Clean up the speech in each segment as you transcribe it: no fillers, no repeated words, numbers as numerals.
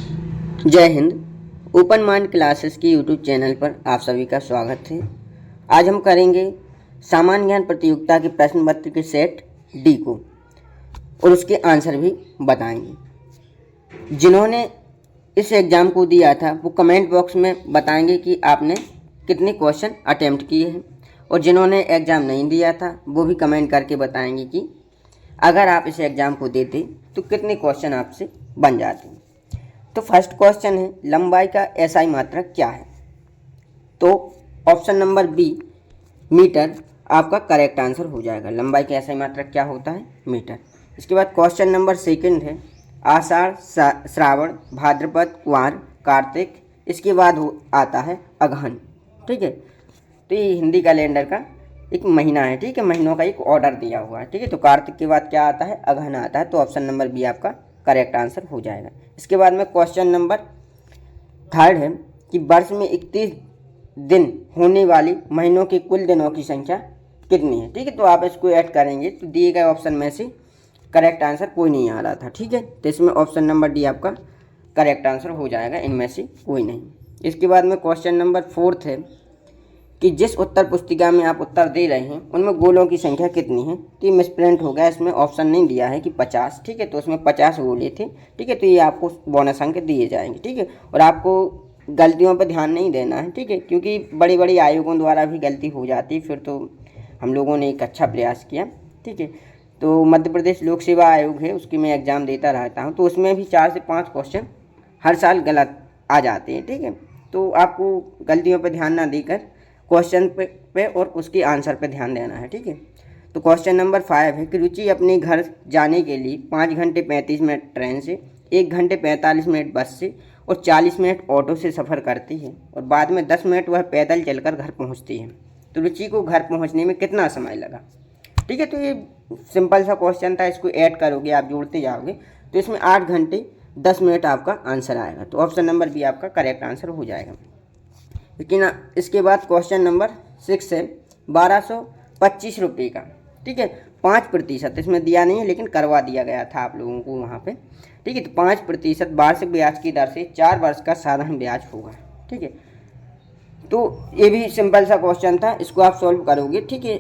जय Hind. Open mind classes की YouTube channel पर आप सभी का स्वागत है। आज हम करेंगे सामान्य ज्ञान प्रतियोगिता के प्रश्न पत्र के सेट डी को और उसके आंसर भी बताएंगे। जिन्होंने इस एग्ज़ाम को दिया था वो कमेंट बॉक्स में बताएंगे कि आपने कितने क्वेश्चन अटेम्प्ट किए हैं, और जिन्होंने एग्ज़ाम नहीं दिया था वो भी कमेंट करके बताएंगे कि अगर आप इस एग्ज़ाम को देते तो कितने क्वेश्चन आपसे बन जाते। तो फर्स्ट क्वेश्चन है, लंबाई का एसआई मात्रक क्या है? तो ऑप्शन नंबर बी मीटर आपका करेक्ट आंसर हो जाएगा। लंबाई का एसआई मात्रक क्या होता है? मीटर। इसके बाद क्वेश्चन नंबर सेकंड है, आषाढ़, श्रावण, भाद्रपद, कुंवार, कार्तिक, इसके बाद आता है अगहन। ठीक है, तो ये हिंदी कैलेंडर का एक महीना है। ठीक है, महीनों का एक ऑर्डर दिया हुआ है। ठीक है, तो कार्तिक के बाद क्या आता है? अगहन आता है। तो ऑप्शन नंबर बी आपका करेक्ट आंसर हो जाएगा। इसके बाद में क्वेश्चन नंबर थर्ड है कि वर्ष में 31 दिन होने वाली महीनों के कुल दिनों की संख्या कितनी है? ठीक है, तो आप इसको ऐड करेंगे तो दिए गए ऑप्शन में से करेक्ट आंसर कोई नहीं आ रहा था। ठीक है, तो इसमें ऑप्शन नंबर डी आपका करेक्ट आंसर हो जाएगा, इनमें से कोई नहीं। इसके बाद में क्वेश्चन नंबर फोर्थ है कि जिस उत्तर पुस्तिका में आप उत्तर दे रहे हैं उनमें गोलों की संख्या कितनी है? तो ये मिसप्रिंट हो गया, इसमें ऑप्शन नहीं दिया है कि 50। ठीक है, तो उसमें 50 गोले थे। ठीक है, तो ये आपको बोनस अंक दिए जाएंगे। ठीक है, और आपको गलतियों पर ध्यान नहीं देना है। ठीक है, क्योंकि बड़ी बड़ी आयोगों द्वारा भी गलती हो जाती है, फिर तो हम लोगों ने एक अच्छा प्रयास किया। ठीक है, तो मध्य प्रदेश लोक सेवा आयोग है, उसकी मैं एग्ज़ाम देता रहता हूँ, तो उसमें भी 4 से 5 क्वेश्चन हर साल गलत आ जाते हैं। ठीक है, तो आपको गलतियों पर ध्यान ना देकर क्वेश्चन पे और उसके आंसर पे ध्यान देना है। ठीक है, तो क्वेश्चन नंबर 5 है कि रुचि अपने घर जाने के लिए 5 घंटे 35 मिनट ट्रेन से, 1 घंटे 45 मिनट बस से और 40 मिनट ऑटो से सफ़र करती है, और बाद में 10 मिनट वह पैदल चलकर घर पहुंचती है। तो रुचि को घर पहुंचने में कितना समय लगा? ठीक है, तो ये सिंपल सा क्वेश्चन था, इसको ऐड करोगे, आप जोड़ते जाओगे तो इसमें 8 घंटे 10 मिनट आपका आंसर आएगा। तो ऑप्शन नंबर बी आपका करेक्ट आंसर हो जाएगा। लेकिन इसके बाद क्वेश्चन नंबर 6 है 1225 रुपये का। ठीक है, 5% इसमें दिया नहीं है लेकिन करवा दिया गया था आप लोगों को वहाँ पे। ठीक है, तो 5% वार्षिक ब्याज की दर से 4 वर्ष का साधारण ब्याज होगा। ठीक है, तो ये भी सिंपल सा क्वेश्चन था, इसको आप सॉल्व करोगे। ठीक है,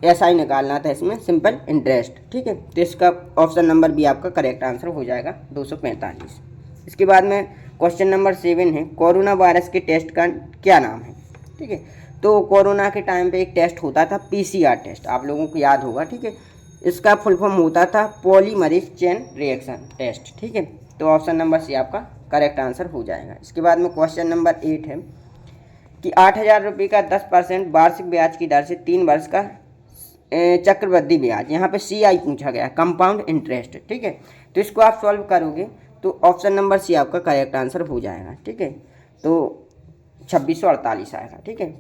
ऐसा ही निकालना था इसमें, सिंपल इंटरेस्ट। ठीक है, तो इसका ऑप्शन नंबर बी आपका करेक्ट आंसर हो जाएगा 245। इसके बाद में क्वेश्चन नंबर 7 है, कोरोना वायरस के टेस्ट का क्या नाम है? ठीक है, तो कोरोना के टाइम पे एक टेस्ट होता था पीसीआर टेस्ट, आप लोगों को याद होगा। ठीक है, इसका फुल फॉर्म होता था पॉलीमरेज चेन रिएक्शन टेस्ट। ठीक है, तो ऑप्शन नंबर सी आपका करेक्ट आंसर हो जाएगा। इसके बाद में क्वेश्चन नंबर 8 है कि 8,000 रुपये का 10% वार्षिक ब्याज की दर से 3 वर्ष का चक्रवृद्धि ब्याज, यहाँ पे CI पूछा गया, कंपाउंड इंटरेस्ट। ठीक है, तो इसको आप सॉल्व करोगे तो ऑप्शन नंबर सी आपका करेक्ट आंसर हो जाएगा। ठीक है, तो 2648 आएगा। ठीक है,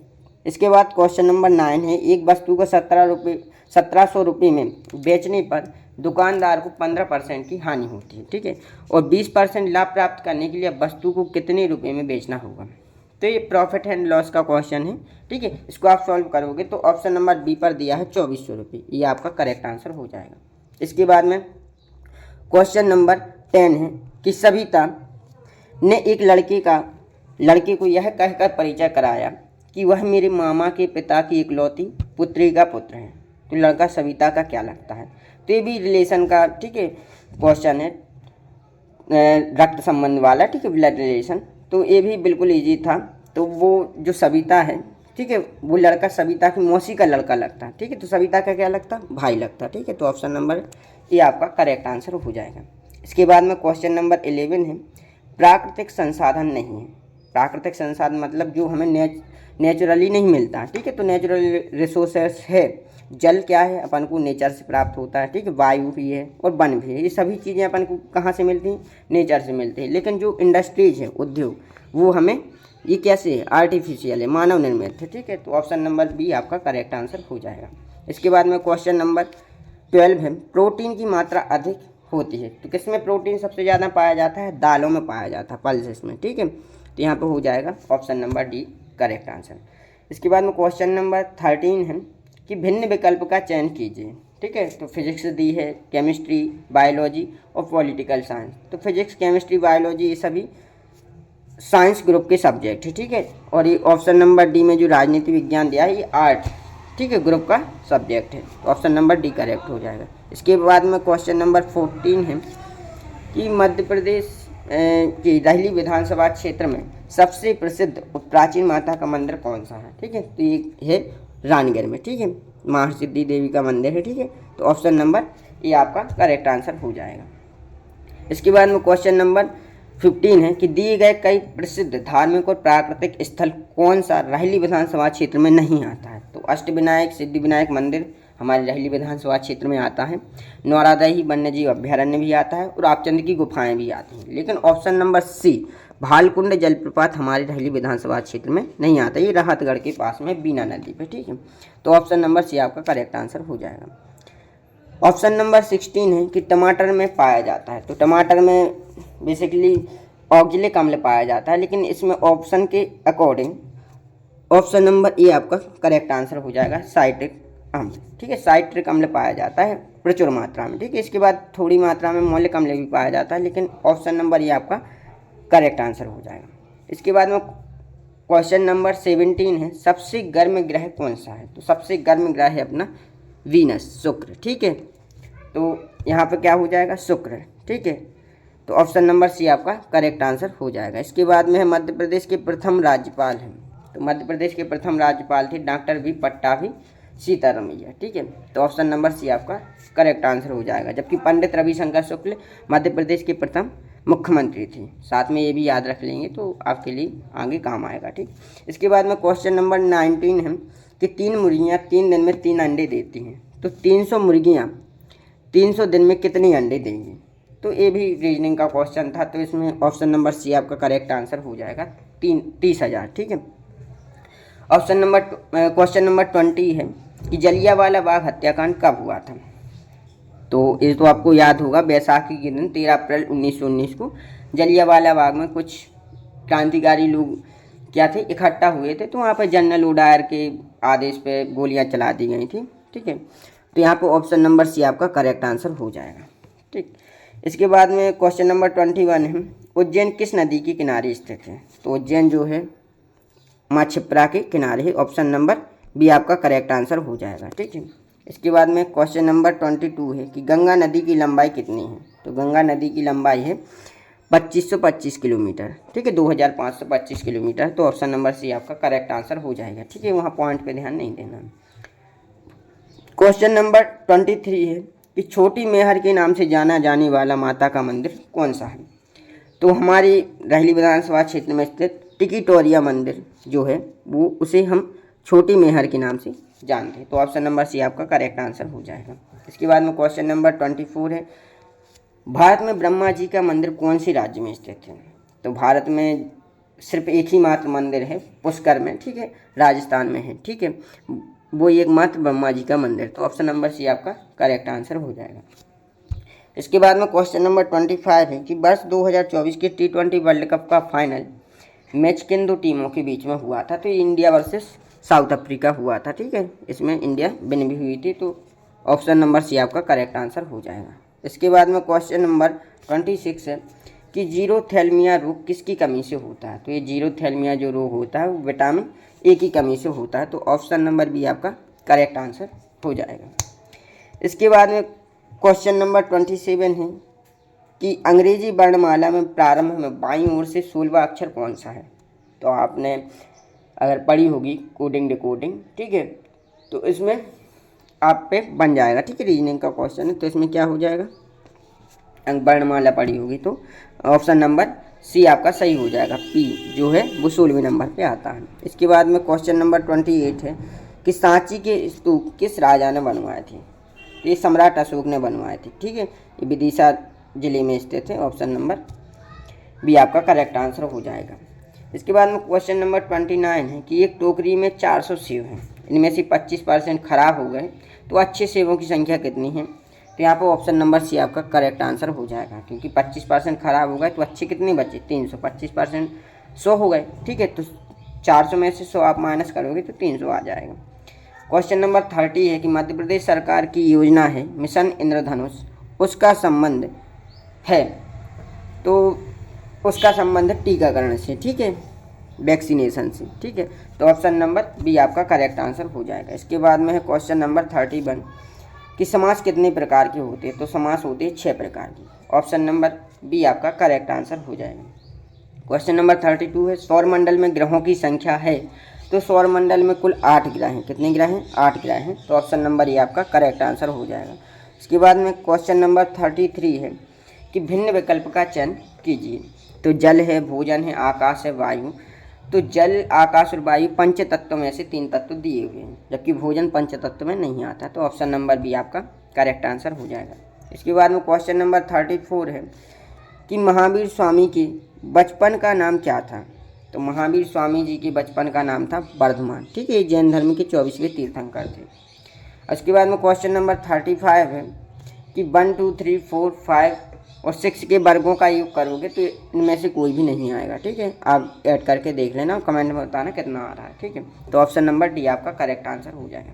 इसके बाद क्वेश्चन नंबर 9 है, एक वस्तु को 1700 रुपये में बेचने पर दुकानदार को 15% की हानि होती है। ठीक है, और 20% लाभ प्राप्त करने के लिए वस्तु को कितने रुपये में बेचना होगा? तो ये प्रॉफिट एंड लॉस का क्वेश्चन है। ठीक है, इसको आप सॉल्व करोगे तो ऑप्शन नंबर बी पर दिया है 2400 रुपये, ये आपका करेक्ट आंसर हो जाएगा। इसके बाद में क्वेश्चन नंबर 10 है कि सविता ने एक लड़के को यह कहकर परिचय कराया कि वह मेरे मामा के पिता की इकलौती पुत्री का पुत्र है। तो लड़का सविता का क्या लगता है? तो ये भी रिलेशन का, ठीक है, क्वेश्चन है, रक्त संबंध वाला। ठीक है, ब्लड रिलेशन, तो ये भी बिल्कुल ईजी था। तो वो जो सविता है, ठीक है, वो लड़का सविता की मौसी का लड़का लगता है। ठीक है, तो सविता का क्या लगता? भाई लगता। ठीक है, तो ऑप्शन नंबर ये आपका करेक्ट आंसर हो जाएगा। इसके बाद में क्वेश्चन नंबर 11 है, प्राकृतिक संसाधन नहीं है। प्राकृतिक संसाधन मतलब जो हमें नेचुरली नहीं मिलता। ठीक है, तो नेचुरल रिसोर्सेस है, जल क्या है, अपन को नेचर से प्राप्त होता है। ठीक है, वायु भी है और वन भी है, ये सभी चीज़ें अपन को कहाँ से मिलती हैं? नेचर से मिलती है। लेकिन जो इंडस्ट्रीज है, उद्योग, वो हमें ये कैसे है? आर्टिफिशियल है, मानव निर्मित है। ठीक है, तो ऑप्शन नंबर बी आपका करेक्ट आंसर हो जाएगा। इसके बाद में क्वेश्चन नंबर 12 है, प्रोटीन की मात्रा अधिक होती है। तो किसमें प्रोटीन सबसे ज़्यादा पाया जाता है? दालों में पाया जाता है, पल्सेस में। ठीक है, तो यहाँ पे हो जाएगा option number D correct answer. इसके बाद में क्वेश्चन नंबर 13 है कि भिन्न विकल्प का चयन कीजिए। ठीक है, तो फिजिक्स दी है, केमिस्ट्री, बायोलॉजी और पॉलिटिकल साइंस। तो फिजिक्स, केमिस्ट्री, बायोलॉजी ये सभी साइंस ग्रुप के सब्जेक्ट है, ठीक है। और ये ऑप्शन नंबर डी में जो राजनीति विज्ञान दिया है ये आर्ट, ठीक है, ग्रुप का सब्जेक्ट है। तो ऑप्शन नंबर डी करेक्ट हो जाएगा। इसके बाद में क्वेश्चन नंबर 14 है कि मध्य प्रदेश की रहली विधानसभा क्षेत्र में सबसे प्रसिद्ध और प्राचीन माता का मंदिर कौन सा है, ठीक है। तो ये है रानीगढ़ में, ठीक है, महासिद्धि देवी का मंदिर है, ठीक है। तो ऑप्शन नंबर ये आपका करेक्ट आंसर हो जाएगा। इसके बाद में क्वेश्चन नंबर 15 है कि दिए गए कई प्रसिद्ध धार्मिक और प्राकृतिक स्थल कौन सा रहली विधानसभा क्षेत्र में नहीं आता है। तो अष्टविनायक सिद्धिविनायक मंदिर हमारे रहली विधानसभा क्षेत्र में आता है, नौरादही वन्यजीव अभ्यारण्य भी आता है और आपचंद की गुफाएं भी आती हैं। लेकिन ऑप्शन नंबर सी भालकुंड जलप्रपात हमारे रहली विधानसभा क्षेत्र में नहीं आता, ये राहतगढ़ के पास में बीना नदी पे, ठीक है। तो ऑप्शन नंबर सी आपका करेक्ट आंसर हो जाएगा। ऑप्शन नंबर 16 है कि टमाटर में पाया जाता है। तो टमाटर में बेसिकली ऑक्जेलिक अम्ल पाया जाता है, लेकिन इसमें ऑप्शन के अकॉर्डिंग ऑप्शन नंबर ए आपका करेक्ट आंसर हो जाएगा, साइट्रिक अम्ल, ठीक है। साइट्रिक अम्ल पाया जाता है प्रचुर मात्रा में, ठीक है। इसके बाद थोड़ी मात्रा में मौलिक अम्ल भी पाया जाता है, लेकिन ऑप्शन नंबर ए आपका करेक्ट आंसर हो जाएगा। इसके बाद में क्वेश्चन नंबर 17 है सबसे गर्म ग्रह कौन सा है। तो सबसे गर्म ग्रह है अपना वीनस, शुक्र, ठीक है। तो यहाँ पे क्या हो जाएगा, शुक्र, ठीक है। तो ऑप्शन नंबर सी आपका करेक्ट आंसर हो जाएगा। इसके बाद में है मध्य प्रदेश के प्रथम राज्यपाल हैं। तो मध्य प्रदेश के प्रथम राज्यपाल थे डॉक्टर वी पट्टाभी सीतारमैया, ठीक है। तो ऑप्शन नंबर सी आपका करेक्ट आंसर हो जाएगा। जबकि पंडित रविशंकर शुक्ल मध्य प्रदेश के प्रथम मुख्यमंत्री थे। साथ में ये भी याद रख लेंगे तो आपके लिए आगे काम आएगा, ठीक। इसके बाद में क्वेश्चन नंबर 19 है कि 3 मुर्गियाँ 3 दिन में 3 अंडे देती हैं। तो 300 मुर्गियाँ 300 दिन में कितने अंडे देंगी। तो ये भी रीजनिंग का क्वेश्चन था, तो इसमें ऑप्शन नंबर सी आपका करेक्ट आंसर हो जाएगा 30,000, ठीक है। क्वेश्चन नंबर 20 है कि जलियांवाला बाग हत्याकांड कब हुआ था। तो ये तो आपको याद होगा, बैसाखी के दिन 13 अप्रैल 1919 को जलियांवाला बाग में कुछ क्रांतिकारी लोग क्या थे, इकट्ठा हुए थे। तो वहाँ पर जनरल ओडायर के आदेश पे गोलियाँ चला दी गई थी, ठीक है। तो यहाँ पे ऑप्शन नंबर सी आपका करेक्ट आंसर हो जाएगा, ठीक। इसके बाद में क्वेश्चन नंबर 21 है उज्जैन किस नदी के किनारे स्थित है। तो उज्जैन जो है माँ क्षिप्रा के किनारे है। ऑप्शन नंबर बी आपका करेक्ट आंसर हो जाएगा, ठीक है। इसके बाद में क्वेश्चन नंबर 22 है कि गंगा नदी की लंबाई कितनी है। तो गंगा नदी की लंबाई है 2525 किलोमीटर, ठीक है, 2525 किलोमीटर। तो ऑप्शन नंबर सी आपका करेक्ट आंसर हो जाएगा, ठीक है। वहाँ पॉइंट पे ध्यान नहीं देना। क्वेश्चन नंबर 23 है कि छोटी मेहर के नाम से जाना जाने वाला माता का मंदिर कौन सा है। तो हमारी रहली विधानसभा क्षेत्र में स्थित टिकिटोरिया मंदिर जो है वो उसे हम छोटी मेहर के नाम से जानते हैं। तो ऑप्शन नंबर सी आपका करेक्ट आंसर हो जाएगा। इसके बाद में क्वेश्चन नंबर 24 है भारत में ब्रह्मा जी का मंदिर कौन से राज्य में स्थित है। तो भारत में सिर्फ एक ही मात्र मंदिर है पुष्कर में, ठीक है, राजस्थान में है, ठीक है, वो एकमात्र ब्रह्मा जी का मंदिर। तो ऑप्शन नंबर सी आपका करेक्ट आंसर हो जाएगा। इसके बाद में क्वेश्चन नंबर 25 है कि वर्ष 2024 के T20 वर्ल्ड कप का फाइनल मैच किन 2 टीमों के बीच में हुआ था। तो इंडिया वर्सेस साउथ अफ्रीका हुआ था, ठीक है। इसमें इंडिया विन भी हुई थी। तो ऑप्शन नंबर सी आपका करेक्ट आंसर हो जाएगा। इसके बाद में क्वेश्चन नंबर 26 है कि जीरोथैल्मिया रोग किसकी कमी से होता है। तो ये जीरोथैल्मिया जो रोग होता है वो विटामिन ए की कमी से होता है। तो ऑप्शन नंबर बी आपका करेक्ट आंसर हो जाएगा। इसके बाद में क्वेश्चन नंबर 27 है कि अंग्रेजी वर्णमाला में प्रारंभ में बाईं ओर से 16वां अक्षर कौन सा है। तो आपने अगर पढ़ी होगी कोडिंग डिकोडिंग, ठीक है, तो इसमें आप पे बन जाएगा, ठीक है। रीजनिंग का क्वेश्चन है तो इसमें क्या हो जाएगा, वर्णमाला पढ़ी होगी तो ऑप्शन नंबर सी आपका सही हो जाएगा। पी जो है वो 16वें नंबर पे आता है। इसके बाद में क्वेश्चन नंबर 28 है कि सांची के स्तूप किस राजा ने बनवाए थे। ये सम्राट अशोक ने बनवाए थे, ठीक है। ये विदिशा जिले में स्थित है। ऑप्शन नंबर बी आपका करेक्ट आंसर हो जाएगा। इसके बाद में क्वेश्चन नंबर 29 है कि एक टोकरी में 400 सेब हैं, इनमें से 25% खराब हो गए तो अच्छे सेबों की संख्या कितनी है। तो यहाँ पर ऑप्शन नंबर सी आपका करेक्ट आंसर हो जाएगा, क्योंकि 25% खराब हो गए तो अच्छे कितने बचे 300, 25% 100 हो गए, ठीक है। तो 400 में से 100 आप माइनस करोगे तो 300 आ जाएगा। क्वेश्चन नंबर 30 है कि मध्य प्रदेश सरकार की योजना है मिशन इंद्रधनुष, उसका संबंध है। तो उसका संबंध टीकाकरण से, ठीक है, वैक्सीनेशन से, ठीक है। तो ऑप्शन नंबर बी आपका करेक्ट आंसर हो जाएगा। इसके बाद में है क्वेश्चन नंबर 31 कि समास कितने प्रकार के होते हैं। तो समास होते हैं 6 प्रकार की। ऑप्शन नंबर बी आपका करेक्ट आंसर हो जाएगा। क्वेश्चन नंबर 32 है सौरमंडल में ग्रहों की संख्या है। तो सौरमंडल में कुल 8 ग्रह हैं। कितने ग्रह हैं? 8 ग्रह हैं। तो ऑप्शन नंबर ये आपका करेक्ट आंसर हो जाएगा। इसके बाद में क्वेश्चन नंबर 33 है कि भिन्न विकल्प का चयन कीजिए। तो जल है, भोजन है, आकाश है, वायु। तो जल, आकाश और वायु पंच तत्व में से 3 तत्व दिए हुए हैं, जबकि भोजन पंच तत्व में नहीं आता। तो ऑप्शन नंबर बी आपका करेक्ट आंसर हो जाएगा। इसके बाद में क्वेश्चन नंबर 34 है कि महावीर स्वामी के बचपन का नाम क्या था। तो महावीर स्वामी जी के बचपन का नाम था वर्धमान, ठीक है। जैन धर्म के 24वें तीर्थंकर थे। उसके बाद में क्वेश्चन नंबर 35 है कि 1 2 3 4 5 और 6 के वर्गों का योग करोगे तो इनमें से कोई भी नहीं आएगा, ठीक है। आप ऐड करके देख लेना, कमेंट में बताना कितना आ रहा है, ठीक है। तो ऑप्शन नंबर डी आपका करेक्ट आंसर हो जाएगा।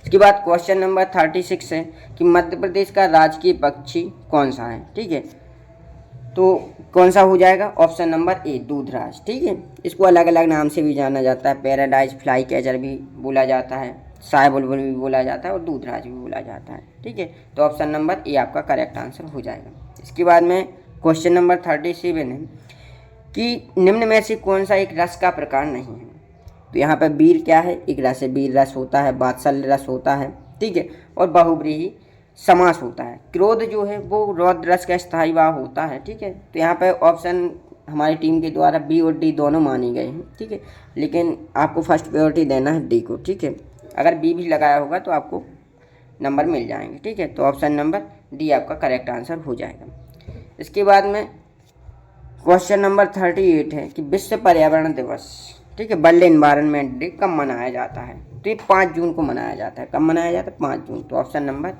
इसके बाद क्वेश्चन नंबर 36 है कि मध्य प्रदेश का राजकीय पक्षी कौन सा है, ठीक है। तो कौन सा हो जाएगा? ऑप्शन नंबर ए दूधराज, ठीक है। इसको अलग अलग नाम से भी जाना जाता है, पैराडाइज फ्लाई कैचर भी बोला जाता है, साय बुलबुल भी बोला जाता है और दूधराज भी बोला जाता है, ठीक है। तो ऑप्शन नंबर ए आपका करेक्ट आंसर हो जाएगा। इसके बाद में क्वेश्चन नंबर 37 है कि निम्न में से कौन सा एक रस का प्रकार नहीं है। तो यहाँ पर वीर क्या है? एक रस है, वीर रस होता है, वात्सल्य रस होता है, ठीक है, और बहुब्रीहि समास होता है। क्रोध जो है वो रौद्र रस का स्थायी भाव होता है, ठीक है। तो यहाँ पे ऑप्शन हमारी टीम के द्वारा बी और डी दोनों माने गए हैं, ठीक है, लेकिन आपको फर्स्ट प्रायोरिटी देना है डी को, ठीक है। अगर बी भी लगाया होगा तो आपको नंबर मिल जाएंगे, ठीक है। तो ऑप्शन नंबर डी आपका करेक्ट आंसर हो जाएगा। इसके बाद में क्वेश्चन नंबर 38 है कि विश्व पर्यावरण दिवस, ठीक है, वर्ल्ड एनवायरनमेंट डे कब मनाया जाता है। तो ये 5 जून को मनाया जाता है। कब मनाया जाता है? 5 जून। तो ऑप्शन नंबर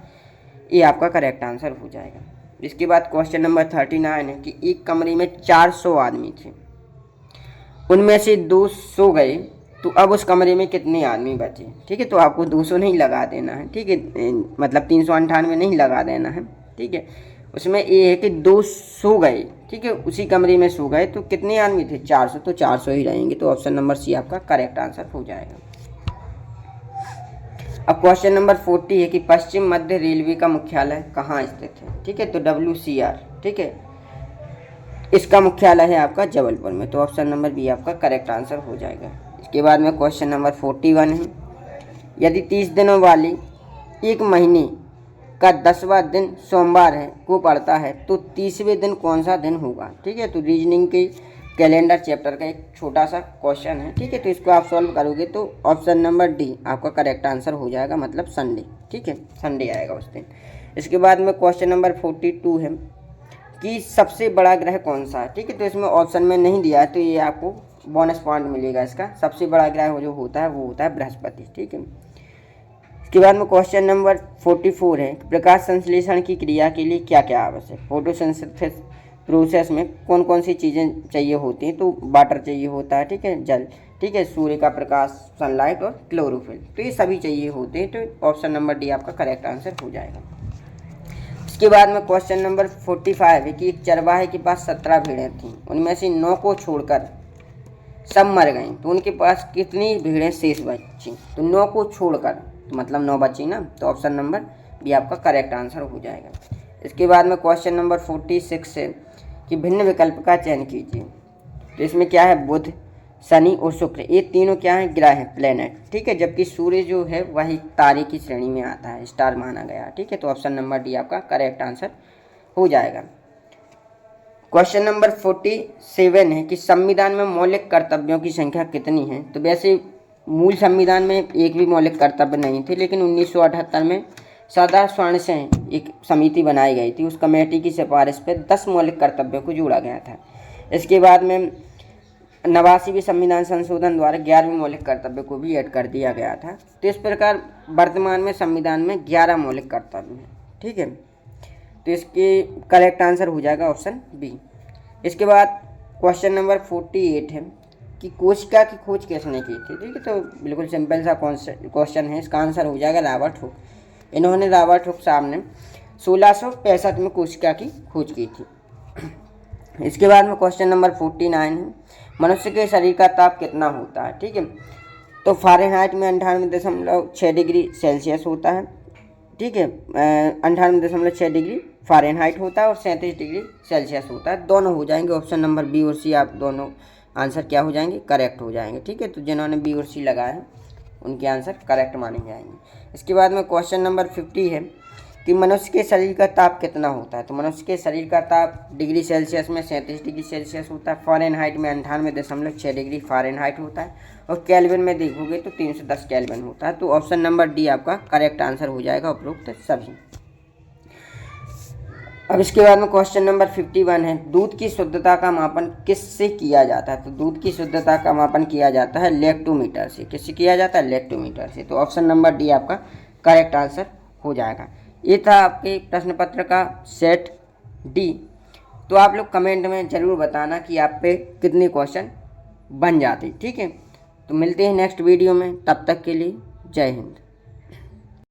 ये आपका करेक्ट आंसर हो जाएगा। इसके बाद क्वेश्चन नंबर 39 है कि एक कमरे में 400 आदमी थे, उनमें से 2 सो गए, तो अब उस कमरे में कितने आदमी बचे, ठीक है। तो आपको 200 नहीं लगा देना है, ठीक है, मतलब 398 नहीं लगा देना है, ठीक है। उसमें ये है कि 2 सो गए, ठीक है, उसी कमरे में सो गए, तो कितने आदमी थे? 400। तो 400 ही रहेंगे। तो ऑप्शन नंबर सी आपका करेक्ट आंसर हो जाएगा। अब क्वेश्चन नंबर 40 है कि पश्चिम मध्य रेलवे का मुख्यालय कहाँ स्थित है, ठीक है। तो WCR, ठीक है, इसका मुख्यालय है आपका जबलपुर में। तो ऑप्शन नंबर बी आपका करेक्ट आंसर हो जाएगा। इसके बाद में क्वेश्चन नंबर 41 है यदि 30 दिनों वाली एक महीने का 10वां दिन सोमवार है को पड़ता है तो 30वें दिन कौन सा दिन होगा, ठीक है। तो रीजनिंग के कैलेंडर चैप्टर का एक छोटा सा क्वेश्चन है, ठीक है। तो इसको आप सॉल्व करोगे तो ऑप्शन नंबर डी आपका करेक्ट आंसर हो जाएगा, मतलब संडे, ठीक है, संडे आएगा उस दिन। इसके बाद में क्वेश्चन नंबर 42 है कि सबसे बड़ा ग्रह कौन सा है, ठीक है। तो इसमें ऑप्शन में नहीं दिया है, तो ये आपको बोनस पॉइंट मिलेगा। इसका सबसे बड़ा ग्रह जो होता है वो होता है बृहस्पति, ठीक है। इसके बाद में क्वेश्चन नंबर 44 है प्रकाश संश्लेषण की क्रिया के लिए क्या क्या आवश्यक। फोटोसिंथेसिस प्रोसेस में कौन कौन सी चीज़ें चाहिए होती हैं। तो वाटर चाहिए होता है, ठीक है, जल, ठीक है, सूर्य का प्रकाश, सनलाइट और क्लोरोफिल, तो ये सभी चाहिए होते हैं। तो ऑप्शन नंबर डी आपका करेक्ट आंसर हो जाएगा। इसके बाद में क्वेश्चन नंबर 45 है कि एक चरवाहे के पास 17 भेड़ें थीं, उनमें से 9 को छोड़कर सब मर गईं, तो उनके पास कितनी भेड़ें शेष बची। तो 9 को छोड़कर, तो मतलब 9 बची ना। तो ऑप्शन नंबर बी आपका करेक्ट आंसर हो जाएगा। इसके बाद में क्वेश्चन नंबर 46 है कि भिन्न विकल्प का चयन कीजिए। तो इसमें क्या है? बुध, शनि और शुक्र, ये तीनों क्या है? ग्रह है, प्लेनेट, ठीक है, जबकि सूर्य जो है वही तारे की श्रेणी में आता है, स्टार माना गया, ठीक है। तो ऑप्शन नंबर डी आपका करेक्ट आंसर हो जाएगा। क्वेश्चन नंबर 47 है कि संविधान में मौलिक कर्तव्यों की संख्या कितनी है। तो वैसे मूल संविधान में एक भी मौलिक कर्तव्य नहीं थे, लेकिन 1978 में सरदार स्वर्ण से एक समिति बनाई गई थी, उस कमेटी की सिफारिश पर 10 मौलिक कर्तव्यों को जोड़ा गया था। इसके बाद में 89वें संविधान संशोधन द्वारा 11वें मौलिक कर्तव्य को भी ऐड कर दिया गया था। तो इस प्रकार वर्तमान में संविधान में 11 मौलिक कर्तव्य हैं, ठीक है। तो इसके करेक्ट आंसर हो जाएगा ऑप्शन बी। इसके बाद क्वेश्चन नंबर 48 है कि कोशिका की खोज किसने की थी, ठीक है। तो बिल्कुल सिंपल सा क्वेश्चन है, इसका आंसर हो जाएगा रॉबर्ट हुक। इन्होंने रॉबर्ट हुक साहब ने 1665 में कोशिका की खोज की थी। इसके बाद में क्वेश्चन नंबर 49 है, मनुष्य के शरीर का ताप कितना होता है। ठीक है, तो फ़ारेनहाइट में 98.6 डिग्री सेल्सियस होता है। ठीक है, 98.6 डिग्री फ़ारेनहाइट होता है और 37 डिग्री सेल्सियस होता है। दोनों हो जाएंगे, ऑप्शन नंबर बी और सी आप दोनों आंसर क्या हो जाएंगे, करेक्ट हो जाएंगे। ठीक है, तो जिन्होंने बी और सी लगाया है उनके आंसर करेक्ट माने जाएंगे। इसके बाद में क्वेश्चन नंबर 50 है कि मनुष्य के शरीर का ताप कितना होता है। तो मनुष्य के शरीर का ताप डिग्री सेल्सियस में 37 डिग्री सेल्सियस होता है, फ़ारेनहाइट में 98.6 डिग्री फ़ारेनहाइट होता है और केल्विन में देखोगे तो 310 केल्विन होता है। तो ऑप्शन नंबर डी आपका करेक्ट आंसर हो जाएगा उपरोक्त सभी। अब इसके बाद में क्वेश्चन नंबर 51 है, दूध की शुद्धता का मापन किससे किया जाता है। तो दूध की शुद्धता का मापन किया जाता है लैक्टोमीटर से। किससे किया जाता है, लैक्टोमीटर से। तो ऑप्शन नंबर डी आपका करेक्ट आंसर हो जाएगा। ये था आपके प्रश्न पत्र का सेट डी। तो आप लोग कमेंट में ज़रूर बताना कि आप पे कितने क्वेश्चन बन जाते। ठीक है, तो मिलते हैं नेक्स्ट वीडियो में, तब तक के लिए जय हिंद।